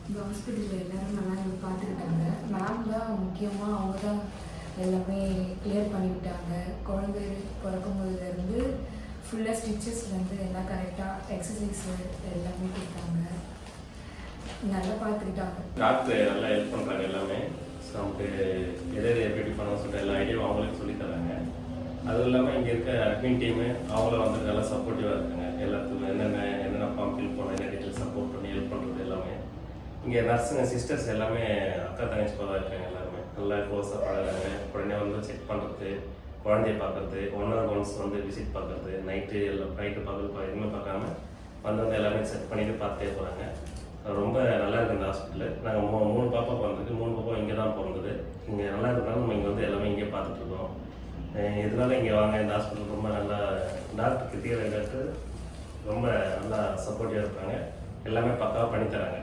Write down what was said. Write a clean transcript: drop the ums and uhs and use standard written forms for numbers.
இந்த ஹாஸ்பிட்டலில் எல்லோரும் நல்லா பார்த்துக்கிட்டாங்க. மேம் தான் முக்கியமாக அவங்க தான் எல்லாமே கிளியர் பண்ணிவிட்டாங்க. குழந்தை பிறக்கும்போதுலேருந்து ஃபுல்லாக ஸ்டிச்சஸ்லேருந்து எல்லாம் கரெக்டாக எக்ஸசைஸு எல்லாமே கொடுத்தாங்க. நல்லா பார்த்துக்கிட்டாங்க. டாக்டர் நல்லா ஹெல்ப் பண்ணுறாங்க எல்லாமே. ஸோ நமக்கு எதை எப்படி பண்ணணும்னு சொல்லிட்டு எல்லா ஐடியாவும் அவங்களுக்கு சொல்லி தராங்க. அதுவும் இல்லாமல் இங்கே இருக்க அட்மின் டீமு அவங்களும் வந்து நல்லா சப்போர்ட்டிவாக இருக்காங்க. எல்லாத்துக்கும் என்னென்ன ஃபார்ம் ஃபில் பண்ண என்ன டீட்டெயில் சப்போர்ட் பண்ணி ஹெல்ப் பண்ணுறது எல்லாமே. இங்கே நர்ஸுங்க சிஸ்டர்ஸ் எல்லாமே அக்கா தங்கச்சி போல தான் இருக்காங்க. எல்லாருமே நல்லா க்ளோஸாக பழகிறாங்க. உடனே வந்து செக் பண்ணுறது, குழந்தைய பார்க்குறது, 1 hour once வந்து விசிட் பார்க்குறது, நைட்டு பார்க்குறது எதுவுமே பார்க்காம வந்து எல்லாமே செக் பண்ணிவிட்டு பார்த்துட்டே போகிறாங்க. ரொம்ப நல்லா இருக்குது இந்த ஹாஸ்பிட்டலு. நாங்கள் 3 பாப்பா பிறந்திருக்கு. 3 பாப்பா இங்கே தான் பிறந்தது. இங்கே நல்லா இருக்கிறனால நம்ம இங்கே வந்து எல்லாமே இங்கே பார்த்துட்ருக்கோம். இதனால இங்கே வாங்க, இந்த ஹாஸ்பிட்டல் ரொம்ப நல்லா டாக்டர் கிட்டே டாக்டர் ரொம்ப நல்லா சப்போர்ட்டிவாக இருப்பாங்க. எல்லாமே பக்காவாக பண்ணித்தராங்க.